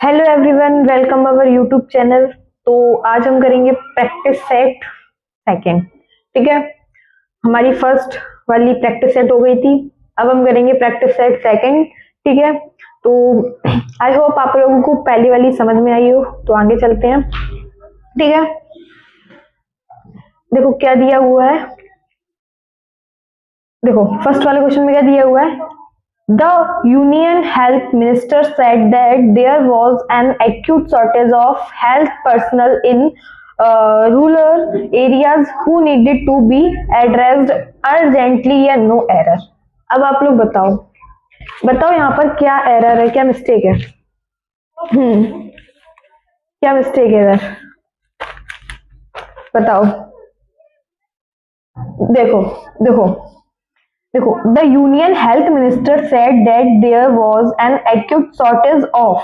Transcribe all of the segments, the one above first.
Hello everyone, welcome our YouTube channel. तो आज हम करेंगे प्रैक्टिस सेट सेकंड। ठीक है, हमारी फर्स्ट वाली प्रैक्टिस सेट हो गई थी, अब हम करेंगे प्रैक्टिस सेट सेकंड। ठीक है, तो आई होप आप लोगों को पहली वाली समझ में आई हो। तो आगे चलते हैं। ठीक है, देखो क्या दिया हुआ है। देखो फर्स्ट वाले क्वेश्चन में क्या दिया हुआ है। The Union Health Minister said that there was an acute shortage of health personnel in rural areas who needed to be addressed urgently या no error। अब आप लोग बताओ बताओ यहाँ पर क्या एरर है, क्या मिस्टेक है। क्या मिस्टेक है इधर, बताओ। देखो देखो देखो, the union health minister said that there was an acute shortage of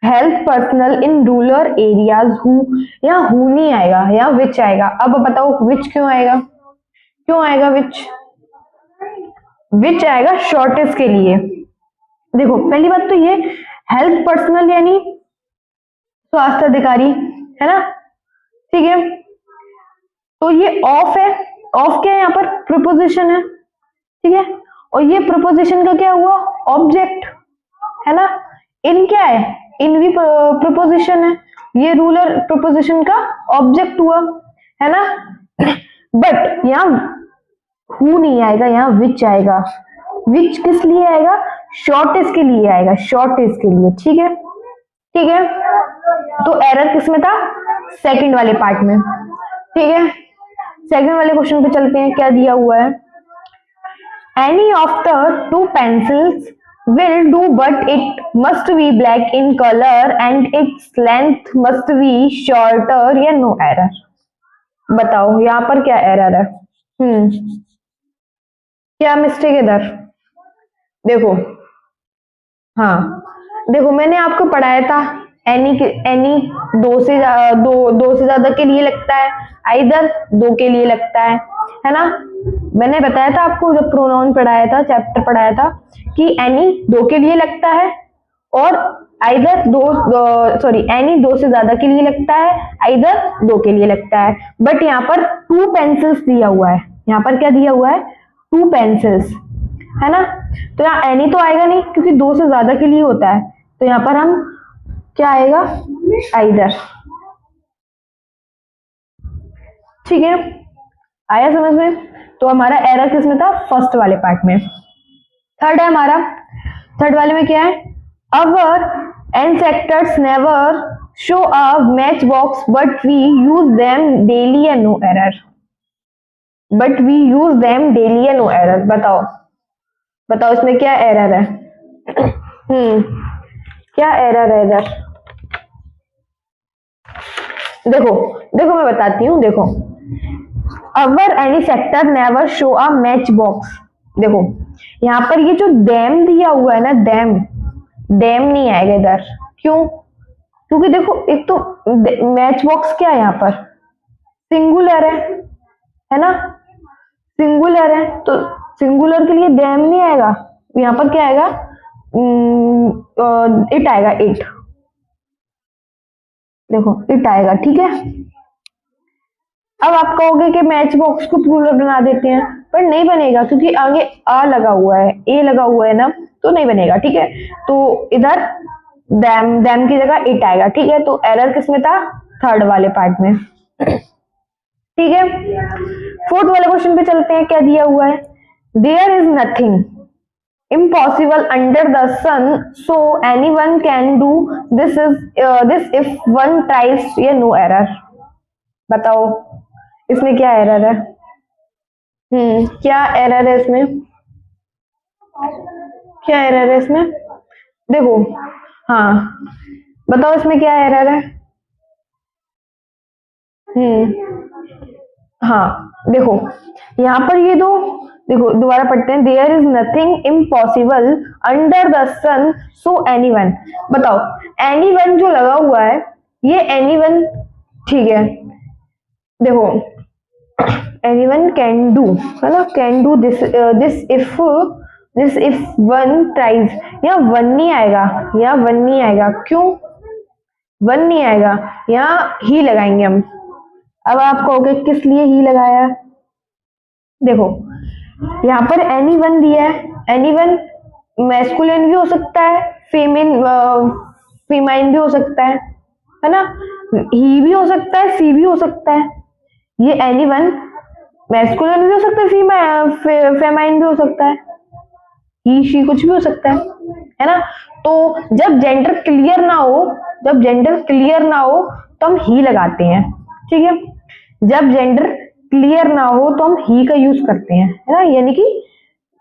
health personnel in rural areas who. यहाँ हु नहीं आएगा, यहाँ विच आएगा। अब बताओ विच क्यों आएगा, क्यों आएगा विच। विच आएगा शॉर्टेज के लिए। देखो पहली बात तो ये हेल्थ पर्सनल यानी स्वास्थ्य अधिकारी है ना, ठीक है। तो ये ऑफ है, ऑफ क्या है यहाँ पर, प्रिपोजिशन है, ठीक है। और ये प्रिपोजिशन का क्या हुआ, ऑब्जेक्ट है ना। इन क्या है, इन भी प्रिपोजिशन है, ये रूलर प्रिपोजिशन का ऑब्जेक्ट हुआ है ना। बट यहाँ हु नहीं आएगा, यहाँ विच आएगा। विच किस लिए आएगा, शॉर्टेज के लिए आएगा, शॉर्टेज के लिए। ठीक है, ठीक है। तो एरर किस में था, सेकंड वाले पार्ट में। ठीक है, सेकंड वाले क्वेश्चन पे चलते हैं। क्या दिया हुआ है, any of the two pencils will do but it must be black in color and its length must be shorter या no error। बताओ यहाँ पर क्या एरर है, क्या मिस्टेक है इधर। देखो हाँ, देखो मैंने आपको पढ़ाया था एनी दो से ज्यादा के लिए लगता है, आइदर दो के लिए लगता है ना। मैंने बताया था आपको जब प्रोनाउन पढ़ाया था, चैप्टर पढ़ाया था कि एनी दो के लिए लगता है और आइदर सॉरी एनी दो से ज्यादा के लिए लगता है, आइदर दो के लिए लगता है। बट यहाँ पर टू पेंसिल्स दिया हुआ है, यहाँ पर क्या दिया हुआ है, टू पेंसिल्स है ना। तो यहाँ एनी तो आएगा नहीं क्योंकि दो से ज्यादा के लिए होता है। तो यहाँ पर हम क्या आएगा, आइदर। ठीक है, आया समझ में। तो हमारा एरर किसमें था, फर्स्ट वाले पार्ट में। थर्ड है हमारा, थर्ड वाले में क्या है, our ancestors never show a match box but we use them daily या no error. But we use them daily या नो एरर। बताओ बताओ इसमें क्या एरर है। क्या एरर है इधर। देखो देखो मैं बताती हूँ। देखो our ancestors never show a match box. देखो यहाँ पर ये जो डैम दिया हुआ है ना, डैम डैम नहीं आएगा इधर। क्यों, क्योंकि देखो एक तो मैच बॉक्स क्या है यहाँ पर, सिंगुलर है ना, सिंगुलर है। तो सिंगुलर के लिए डैम नहीं आएगा, यहाँ पर क्या आएगा, इट आएगा, इट। देखो इट आएगा, ठीक है। अब आप कहोगे कि मैच बॉक्स को प्लूरल बना देते हैं, पर नहीं बनेगा क्योंकि आगे आ लगा हुआ है, ए लगा हुआ है ना, तो नहीं बनेगा। ठीक है, तो इधर डैम डैम की जगह इट आएगा। ठीक है, तो एरर किसमें था, थर्ड वाले पार्ट में। ठीक है, फोर्थ वाले क्वेश्चन पे चलते हैं। क्या दिया हुआ है, there is nothing impossible under the sun so anyone can do this if one tries या no error। बताओ इसमें क्या एरर है, क्या एरर है इसमें, क्या एरर है इसमें। देखो हाँ, बताओ इसमें क्या एरर है। हाँ देखो यहाँ पर ये दो, देखो दोबारा पढ़ते हैं। There is nothing impossible under the sun so anyone. बताओ एनीवन जो लगा हुआ है, ये एनीवन, ठीक है। देखो एनीवन कैन डू है ना, can do this this if this if one tries, यहाँ वन नहीं आएगा, यहाँ वन नहीं आएगा, क्यों वन नहीं आएगा, यहाँ ही लगाएंगे हम। अब आप कहोगे किस लिए ही लगाया, देखो यहाँ पर एनी वन दिया है, एनी वन मैस्कुलिन भी हो सकता है, फीमाइन भी हो सकता है ना, ही भी हो सकता है, सी भी हो सकता है। ये एनी वन मैस्कुलिन भी हो सकता है, फेमाइन भी हो सकता है, ही शी कुछ भी हो सकता है ना। तो जब जेंडर क्लियर ना हो, जब जेंडर क्लियर ना हो तो हम ही लगाते हैं, ठीक है। जब जेंडर क्लियर ना हो तो हम ही का यूज करते हैं, है ना, यानी कि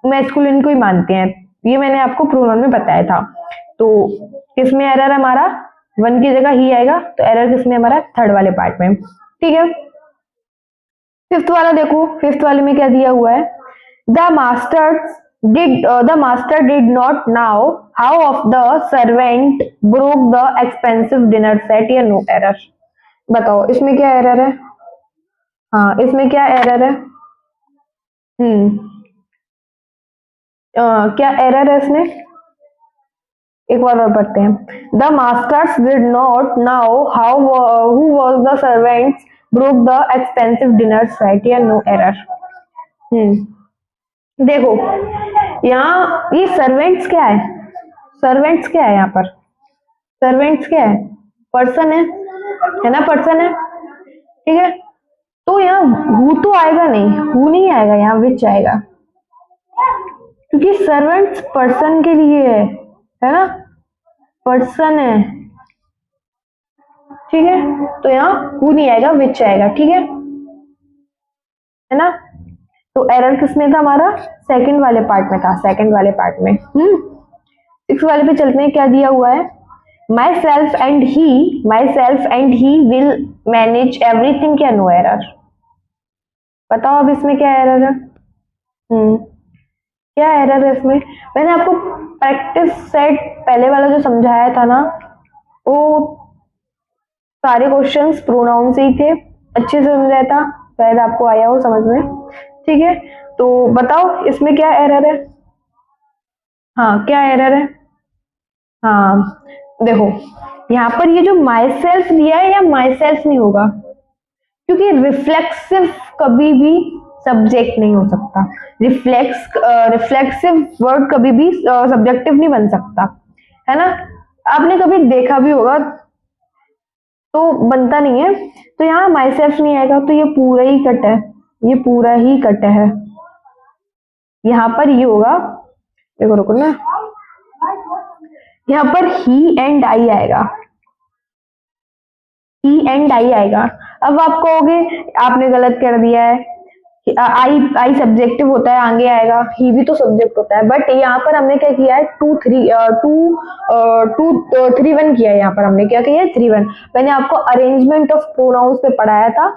मैस्कुलिन को ही मानते हैं। ये मैंने आपको प्रोनाउन में बताया था। तो किसमें एरर हमारा, वन की जगह ही आएगा, तो एरर किसमें हमारा, थर्ड वाले पार्ट में, ठीक है। फिफ्थ वाला देखो, फिफ्थ वाले में क्या दिया हुआ है, the master did not know how of the servant broke the expensive dinner set, या नो एरर। बताओ इसमें क्या एरर है, हाँ इसमें क्या एरर है, क्या एरर है इसमें, एक बार और पढ़ते हैं। The masters did not now how who was the servants broke the expensive dinner set, या नो एरर। देखो यहाँ ये सर्वेंट्स क्या है, सर्वेंट्स क्या है यहाँ पर, सर्वेंट्स क्या है, पर्सन है ना, पर्सन है, ठीक है। तो यहाँ हु तो आएगा नहीं, हु नहीं आएगा, यहाँ विच आएगा, क्योंकि सर्वेंट्स पर्सन के लिए है ना, पर्सन है, ठीक है। तो यहाँ हु नहीं आएगा, विच आएगा, ठीक है ना। तो एरर किसमें था हमारा, सेकंड वाले पार्ट में था, सेकंड वाले पार्ट में। सिक्स वाले पे चलते हैं, क्या दिया हुआ है, my self and he will manage everything, क्या नो एरर। बताओ अब इसमें क्या एरर है, क्या एरर है इसमें। मैंने आपको प्रैक्टिस सेट पहले वाला जो समझाया था ना, वो सारे क्वेश्चंस प्रोनाउन से ही थे, अच्छे से समझाया था, शायद आपको आया हो समझ में, ठीक है। तो बताओ इसमें क्या एरर है, हाँ क्या एरर है, हाँ देखो यहाँ पर ये जो माई सेल्फ दिया है, या माई सेल्फ नहीं होगा, क्योंकि रिफ्लेक्सिव कभी भी सब्जेक्ट नहीं हो सकता, रिफ्लेक्सिव वर्ड कभी भी सब्जेक्टिव नहीं बन सकता, है ना। आपने कभी देखा भी होगा, तो बनता नहीं है। तो यहाँ माई सेल्फ नहीं आएगा, तो ये पूरा ही कट है, ये पूरा ही कट है, यहाँ पर ये होगा, देखो रुको ना, यहाँ पर ही एंड आई आएगा, ही एंड आई आएगा। अब आप कहोगे आपने गलत कर दिया है, आई सब्जेक्टिव होता है, आगे आएगा, ही भी तो सब्जेक्ट होता है, बट यहाँ पर हमने क्या किया है, 2 3 1 किया है, यहाँ पर हमने क्या किया है, 3 1। मैंने आपको अरेंजमेंट ऑफ प्रोनाउंस पे पढ़ाया था,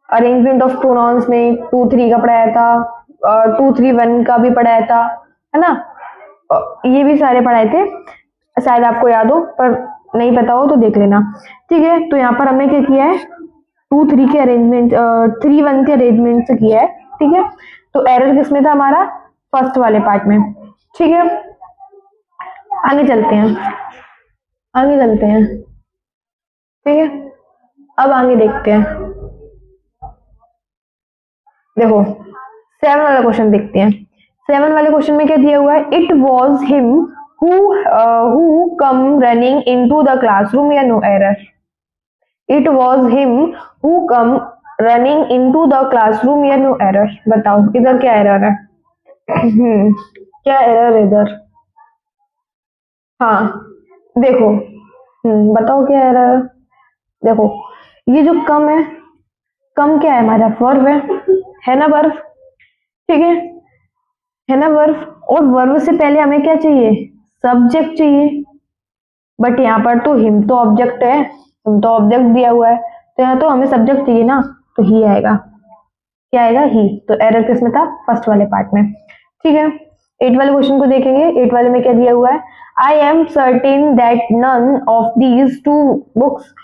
अरेंजमेंट ऑफ प्रोनाउंस में 2 3 का पढ़ाया था, 2 3 1 का भी पढ़ाया था, है ना, ये भी सारे पढ़ाए थे, शायद आपको याद हो, पर नहीं पता हो तो देख लेना, ठीक है। तो यहाँ पर हमने क्या किया है, 2 3 के अरेंजमेंट, 3 1 के अरेंजमेंट से किया है, ठीक है। तो एरर किसमें था हमारा, फर्स्ट वाले पार्ट में, ठीक है। आगे चलते हैं, आगे चलते हैं, ठीक है। अब आगे देखते हैं, देखो 7 वाला क्वेश्चन देखते हैं। 7 वाले क्वेश्चन में क्या दिया हुआ है, it was him who come running into the classroom, या no error. It was him who come running into the classroom, या नो एरर। बताओ इधर क्या एरर है, क्या एरर है इधर, हाँ देखो, बताओ क्या एरर है। देखो ये जो कम है, कम क्या है हमारा, वर्ब है ना, वर्ब, ठीक है ना, वर्ब। और वर्ब से पहले हमें क्या चाहिए, सब्जेक्ट चाहिए, बट यहाँ पर तो हिम तो ऑब्जेक्ट है, हिम तो ऑब्जेक्ट दिया हुआ है, तो यहाँ तो हमें सब्जेक्ट चाहिए ना, तो ही आएगा, क्या आएगा, ही। तो एरर किसमें था, फर्स्ट वाले पार्ट में, ठीक है। 8 वाले क्वेश्चन को देखेंगे, 8 वाले में क्या दिया हुआ है, I am certain that none of these 2 books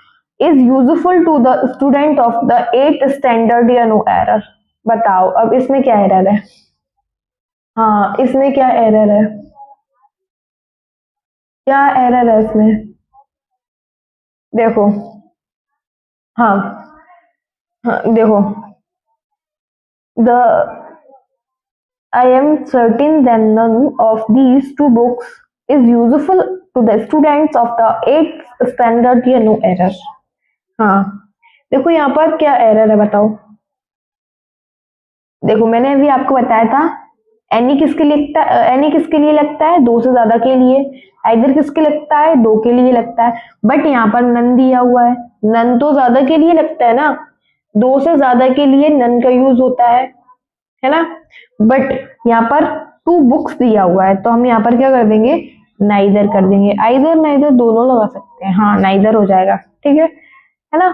is useful to the student of the 8th standard, या नो एरर। बताओ अब इसमें क्या एरर है, हाँ, इसमें क्या एरर है? क्या एरर है इसमें? देखो। हाँ। हाँ, देखो। The I am certain that none of these two books is useful to the students of the 8th standard या नो एरर। हाँ, देखो यहाँ पर क्या एरर है बताओ। देखो मैंने अभी आपको बताया था एनी किसके लिए लगता है, एनी किसके लिए लगता है? दो से ज्यादा के लिए। आइदर किसके लगता है? दो के लिए लगता है। बट यहाँ पर नन दिया हुआ है, नन तो ज्यादा के लिए लगता है ना, दो से ज्यादा के लिए नन का यूज होता है ना। बट यहाँ पर टू बुक्स दिया हुआ है तो हम यहाँ पर क्या कर देंगे? नाइदर कर देंगे। आइदर नाइदर दोनों लगा सकते हैं। हाँ, नाइदर हो जाएगा। ठीक है ना।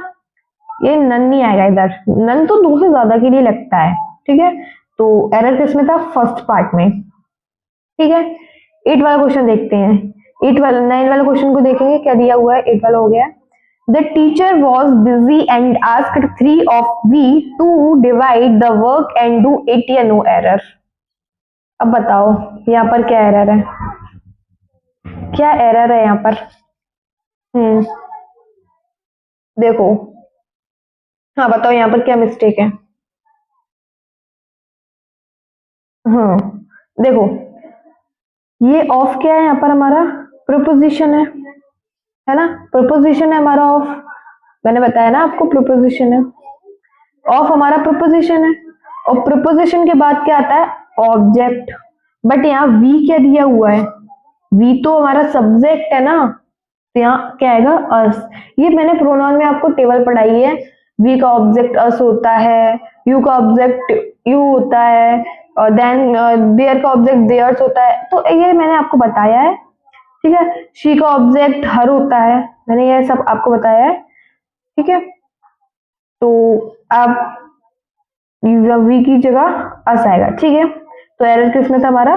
ये नन नहीं आएगा इधर, नन तो दो से ज्यादा के लिए लगता है। ठीक है, तो एरर किसमें था? फर्स्ट पार्ट में। ठीक है, 8 वाला क्वेश्चन देखते हैं। 9 वाले क्वेश्चन को देखेंगे क्या दिया हुआ है। 8 वाला हो गया। The teacher was busy and asked 3 of we to divide the work and do it या नो एरर। अब बताओ यहाँ पर क्या एरर है? क्या एरर है यहाँ पर? हम्म, देखो। हाँ, बताओ यहाँ पर क्या मिस्टेक है? हाँ, देखो, ये ऑफ क्या है यहाँ पर? हमारा प्रीपोजिशन है ना। प्रीपोजिशन है हमारा ऑफ। मैंने बताया ना आपको प्रीपोजिशन है। ऑफ हमारा प्रीपोजिशन है। और प्रीपोजिशन के बाद क्या आता है? ऑब्जेक्ट। बट यहाँ वी क्या दिया हुआ है? वी तो हमारा सब्जेक्ट है ना, तो यहाँ क्या आएगा? अस। ये मैंने प्रोनाउन में आपको टेबल पढ़ाई है। वी का ऑब्जेक्ट अस होता है, यू का ऑब्जेक्ट यू होता है, और देन देयर का ऑब्जेक्ट देयर्स होता है। तो ये मैंने आपको बताया है। ठीक है, शी का ऑब्जेक्ट हर होता है, मैंने ये सब आपको बताया है। ठीक है, तो आप वी की जगह अस आएगा। ठीक है, तो एरर किसमें था हमारा?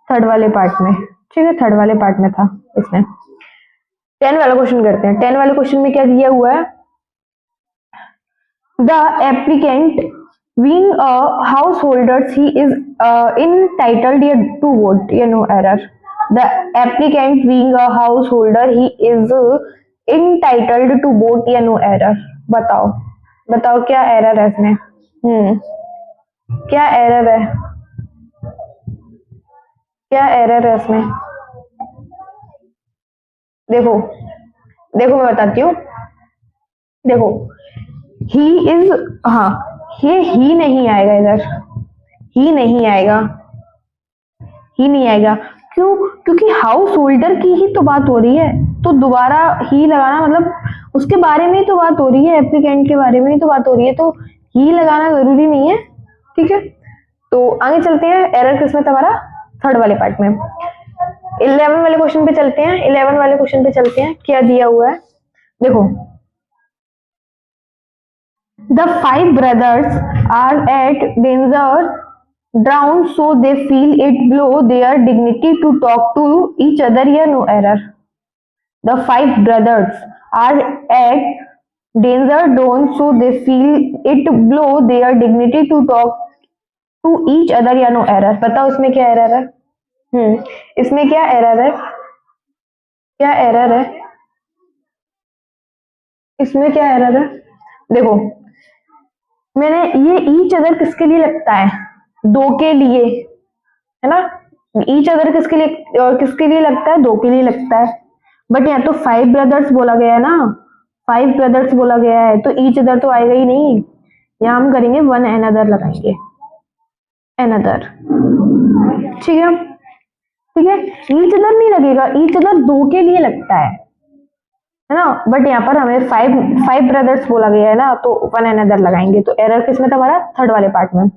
थर्ड वाले पार्ट में। ठीक है, थर्ड वाले पार्ट में था इसमें। 10 वाला क्वेश्चन करते हैं। 10 वाले क्वेश्चन में क्या दिया हुआ है? The applicant being a householder he is entitled to vote या no error। the applicant being a householder he is entitled to vote या no error। बताओ, बताओ क्या एरर है इसमें? क्या एरर है? क्या एरर है इसमें? देखो, देखो मैं बताती हूँ। देखो, ही इज, हाँ, ये ही नहीं आएगा इधर, ही नहीं आएगा, ही नहीं आएगा। क्यों? क्योंकि हाउस होल्डर की ही तो बात हो रही है, तो दोबारा ही लगाना मतलब उसके बारे में ही तो बात हो रही है, एप्लीकेंट के बारे में ही तो बात हो रही है, तो ही लगाना जरूरी नहीं है। ठीक है, तो आगे चलते हैं। एरर किसमें था हमारा? थर्ड वाले पार्ट में। 11 वाले क्वेश्चन पे चलते हैं। 11 वाले क्वेश्चन पे चलते हैं, क्या दिया हुआ है? देखो, the 5 brothers are at danger drown so they feel it below their dignity to talk to each other या no error। the 5 brothers are at danger drown so they feel it below their dignity to talk to each other या no error। बताओ इसमें क्या error है? इसमें क्या error है? क्या एरर है? इसमें क्या एरर है? देखो, मैंने ये ईच अदर किसके लिए लगता है? दो के लिए, है ना। ईच अदर किसके लिए, किसके लिए लगता है? दो के लिए लगता है। बट यहाँ तो 5 ब्रदर्स बोला गया है ना, 5 ब्रदर्स बोला गया है, तो ईच अदर तो आएगा ही नहीं। यहाँ हम करेंगे वन अनदर लगाएंगे, अनदर। ठीक है, ठीक है, ईच अदर नहीं लगेगा, ईच अदर दो के लिए लगता है ना। बट यहाँ पर हमें 5 ब्रदर्स बोला गया है ना, तो वन अनदर लगाएंगे। तो एरर किसमें था हमारा? थर्ड वाले पार्ट में।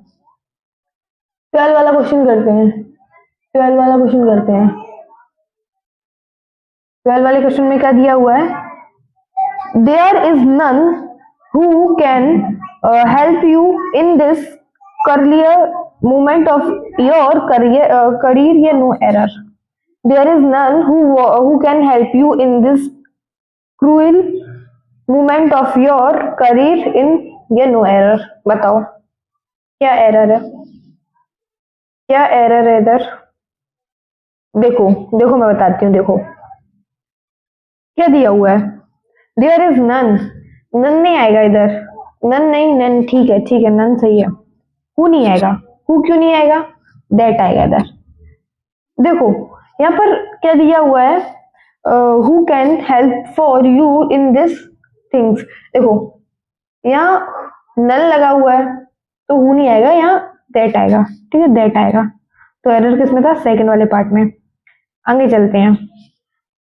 12 वाला क्वेश्चन करते हैं। 12 वाला क्वेश्चन करते हैं। 12 वाले क्वेश्चन में क्या दिया हुआ है? There is none who can help you in this career movement of your career या no error. There is none who can help you in this cruel movement of your career in या no error. बताओ क्या error है? क्या error है इधर? देखो देखो मैं बताती हूँ, देखो क्या दिया हुआ है, देयर इज नन। नन नहीं आएगा इधर, नन नहीं, नन ठीक है, ठीक है, नन सही है। हु नहीं आएगा, हु क्यों नहीं आएगा, दैट आएगा इधर। देखो यहाँ पर क्या दिया हुआ है, who can help for you in this things. देखो यहाँ नल लगा हुआ है तो हु नहीं आएगा, यहाँ दैट आएगा, ठीक है, दैट आएगा। तो एरर किसमें था, सेकंड वाले पार्ट में। आगे चलते हैं,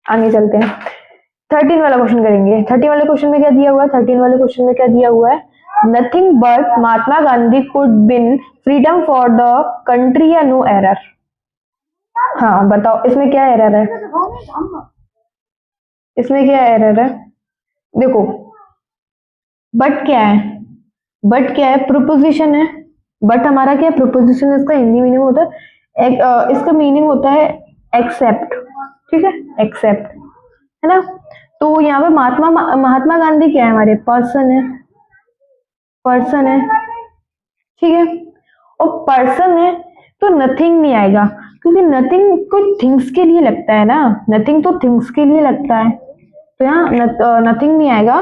आगे चलते हैं, 13 वाला क्वेश्चन करेंगे। 13 वाले क्वेश्चन में क्या दिया हुआ है, 13 वाले क्वेश्चन में क्या दिया हुआ है, nothing but Mahatma Gandhi could been freedom for the country या नो एरर। हाँ बताओ इसमें क्या एरर है, इसमें क्या एरर है? देखो बट क्या है, बट क्या है, प्रोपोजिशन है। बट हमारा क्या है, प्रोपोजिशन, इसका हिंदी मीनिंग होता है इसका मीनिंग होता है एक्सेप्ट, ठीक है, एक्सेप्ट, है ना। तो यहाँ पे महात्मा गांधी क्या है, हमारे पर्सन है, पर्सन है, ठीक है। और पर्सन है तो नथिंग नहीं आएगा, क्योंकि नथिंग कोई थिंग्स के लिए लगता है ना, नथिंग तो थिंग्स के लिए लगता है, तो यहाँ नथिंग नहीं आएगा।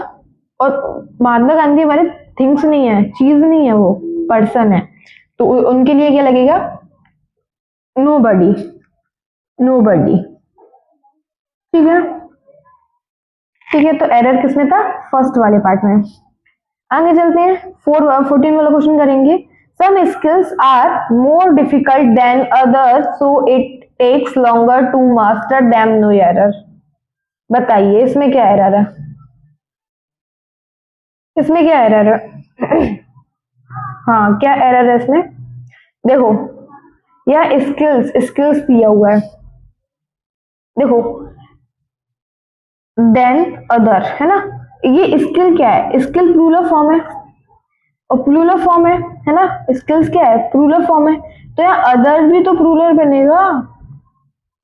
और महात्मा गांधी हमारे थिंग्स नहीं है, चीज नहीं है, वो पर्सन है, तो उनके लिए क्या लगेगा, नो बडी, नो बडी, ठीक है, ठीक है। तो एरर किसमें था, फर्स्ट वाले पार्ट में। आगे चलते हैं, 14 वाला क्वेश्चन करेंगे। Some skills are more difficult than others so it takes longer to master them, no error. बताइए इसमें क्या एरर है, इसमें क्या एरर है? हाँ क्या एरर है इसमें? देखो यह स्किल्स, स्किल्स दिया हुआ है, देखो देन अदर, है ना। ये स्किल क्या है, स्किल प्लूरल फॉर्म है, और प्लूरल फॉर्म है ना, स्किल्स क्या है, प्लूरल फॉर्म है, तो यहाँ अदर्स भी तो प्लूरल बनेगा,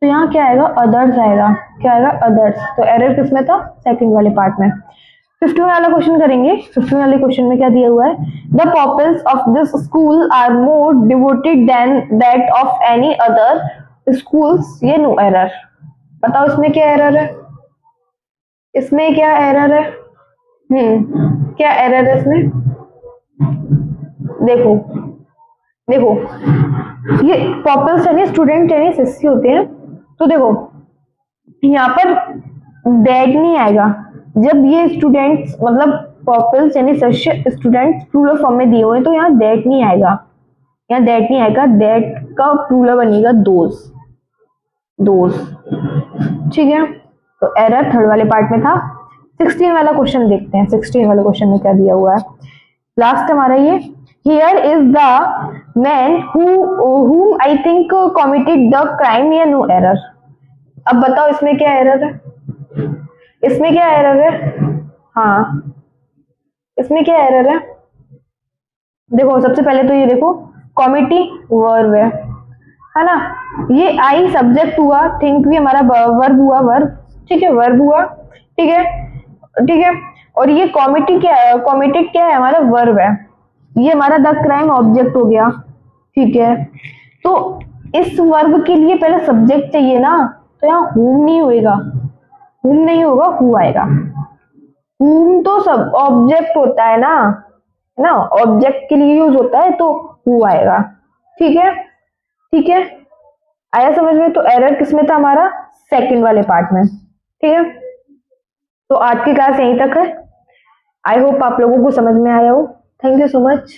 तो यहाँ क्या आएगा, अदर्स आएगा, क्या आएगा, अदर्स। तो एरर किसमें था, सेकंड वाले पार्ट में। 15 वाला क्वेश्चन करेंगे। 15 वाले क्वेश्चन में क्या दिया हुआ है, the pupils of this school are more devoted than that of any other schools, ये नो एरर। बताओ इसमें क्या एरर है, इसमें क्या एरर है, क्या एरर है इसमें? देखो देखो ये पॉपल्स यानी स्टूडेंट यानी शिष्य होते हैं, तो देखो यहाँ पर दैट नहीं आएगा, जब ये स्टूडेंट्स मतलब पॉपल्स यानी शिष्य स्टूडेंट्स प्लूरल फॉर्म में दिए हुए हैं, तो यहाँ दैट नहीं आएगा, यहाँ दैट नहीं आएगा, दैट का प्लूरल बनेगा दोस, दोस, ठीक है। तो एरर थर्ड वाले पार्ट में था। 16 वाला क्वेश्चन देखते हैं, 16 वाले क्वेश्चन में क्या दिया हुआ है, लास्ट हमारा ये, here is the man whom I think committed the crime, या नो एरर। अब बताओ इसमें क्या एरर है, इसमें क्या एरर है, हाँ इसमें क्या एरर देखो सबसे पहले तो ये देखो कॉमिटी वर्ब है ना, ये आई सब्जेक्ट हुआ, थिंक भी हमारा वर्ब हुआ, वर्ब, ठीक है, वर्ब हुआ, ठीक है, ठीक है। और ये कॉमिटी क्या है, कॉमिटेड क्या है, हमारा वर्ब है, ये हमारा द क्राइम ऑब्जेक्ट हो गया, ठीक है। तो इस वर्ब के लिए पहले सब्जेक्ट चाहिए ना, तो यहाँ हुम नहीं होएगा, हुम नहीं होगा, हु आएगा। हुम तो सब ऑब्जेक्ट होता है ना, ऑब्जेक्ट के लिए यूज होता है, तो हु आएगा, ठीक है, ठीक है, आया समझ में। तो एरर किसमें था, हमारा सेकंड वाले पार्ट में, ठीक है। तो आज की क्लास यहीं तक है, आई होप आप लोगों को समझ में आया हो। Thank you so much.